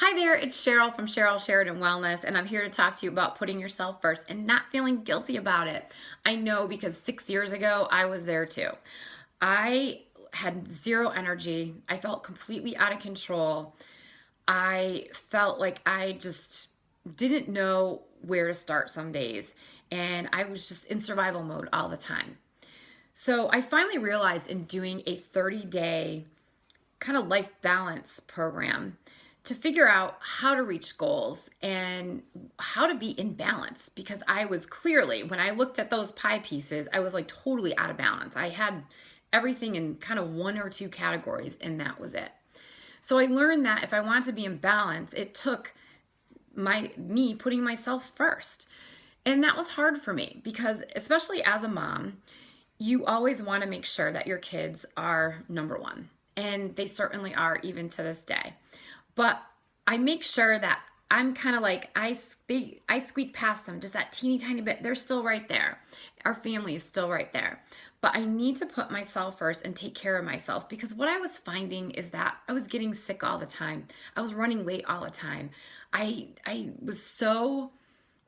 Hi there, it's Cheryl from Cheryl Sheridan Wellness, and I'm here to talk to you about putting yourself first and not feeling guilty about it. I know because 6 years ago, I was there too. I had zero energy. I felt completely out of control. I felt like I just didn't know where to start some days, and I was just in survival mode all the time. So I finally realized in doing a 30-day kind of life balance program to figure out how to reach goals and how to be in balance because I was clearly, when I looked at those pie pieces, I was like totally out of balance. I had everything in kind of one or two categories, and that was it. So I learned that if I wanted to be in balance, it took me putting myself first. And that was hard for me because, especially as a mom, you always want to make sure that your kids are number one. And they certainly are, even to this day. But I make sure that I'm kind of like I squeak past them just that teeny tiny bit. They're still right there. Our family is still right there. But I need to put myself first and take care of myself because what I was finding is that I was getting sick all the time. I was running late all the time. I was so,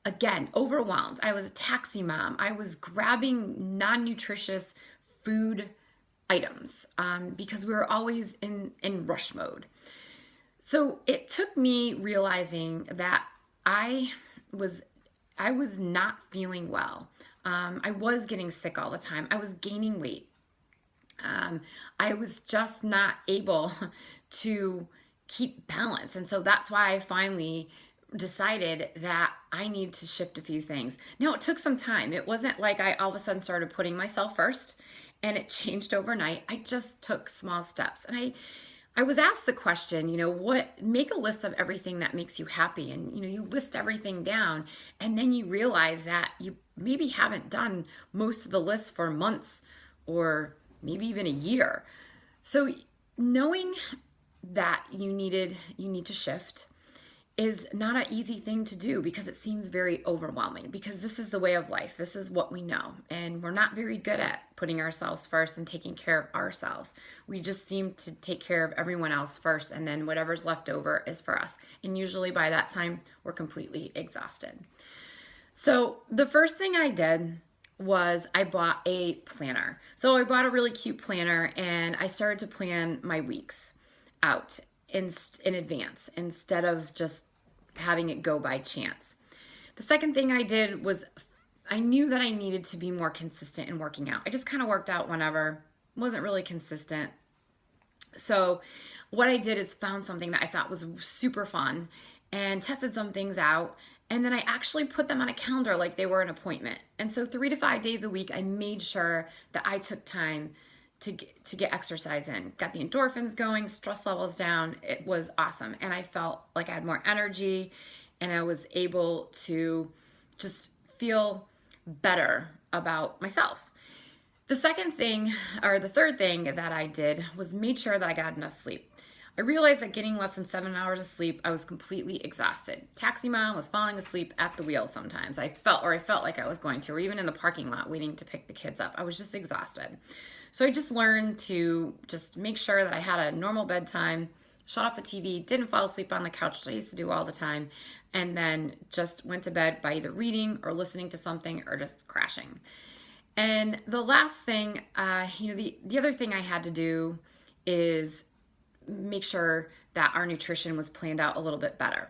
again, overwhelmed. I was a taxi mom. I was grabbing non-nutritious food items because we were always in rush mode. So it took me realizing that I was I was not feeling well. I was getting sick all the time. I was gaining weight. I was just not able to keep balance. And so that's why I finally decided that I need to shift a few things. Now, it took some time. It wasn't like I all of a sudden started putting myself first and it changed overnight. I just took small steps. And I was asked the question, make a list of everything that makes you happy. And, you list everything down. And then you realize that you maybe haven't done most of the list for months or maybe even a year. So knowing that you need to shift is not an easy thing to do because it seems very overwhelming because this is the way of life. This is what we know. And we're not very good at putting ourselves first and taking care of ourselves. We just seem to take care of everyone else first, and then whatever's left over is for us. And usually by that time, we're completely exhausted. So the first thing I did was I bought a planner. So I bought a really cute planner and I started to plan my weeks out in advance instead of just having it go by chance. The second thing I did was I knew that I needed to be more consistent in working out. I just kind of worked out whenever, wasn't really consistent. So what I did is found something that I thought was super fun and tested some things out. And then I actually put them on a calendar like they were an appointment. And so 3 to 5 days a week, I made sure that I took time to get exercise in, got the endorphins going, stress levels down. It was awesome. And I felt like I had more energy and I was able to just feel better about myself. The second thing, or the third thing that I did was made sure that I got enough sleep. I realized that getting less than 7 hours of sleep, I was completely exhausted. Taxi mom was falling asleep at the wheel sometimes. I felt like I was going to, or even in the parking lot waiting to pick the kids up. I was just exhausted. So I just learned to just make sure that I had a normal bedtime, shut off the TV, didn't fall asleep on the couch, which I used to do all the time, and then just went to bed by either reading or listening to something or just crashing. And the last thing, the other thing I had to do is make sure that our nutrition was planned out a little bit better.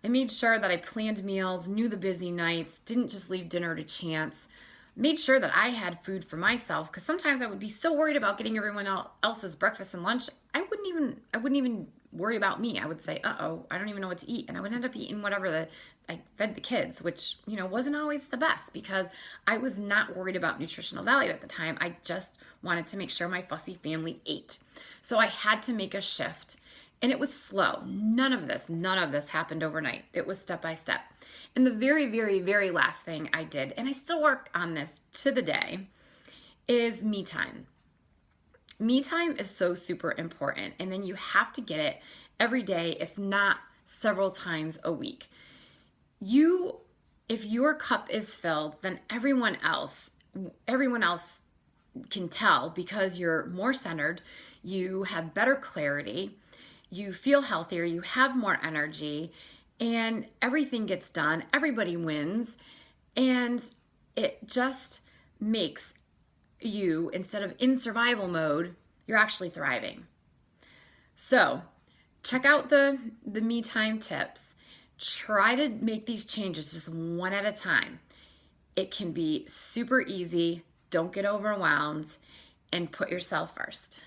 I made sure that I planned meals, knew the busy nights, didn't just leave dinner to chance, made sure that I had food for myself because sometimes I would be so worried about getting everyone else's breakfast and lunch, I wouldn't even worry about me. I would say, "Uh-oh, I don't even know what to eat." And I would end up eating whatever I fed the kids, which, wasn't always the best because I was not worried about nutritional value at the time. I just wanted to make sure my fussy family ate. So I had to make a shift. And it was slow. None of this happened overnight. It was step by step. And the very, very, very last thing I did, and I still work on this to the day, is me time. Me time is so super important. And then you have to get it every day, if not several times a week. If your cup is filled, then everyone else can tell because you're more centered, you have better clarity, you feel healthier, you have more energy, and everything gets done. Everybody wins. And it just makes you, instead of in survival mode, you're actually thriving. So check out the me time tips. Try to make these changes just one at a time. It can be super easy. Don't get overwhelmed and put yourself first.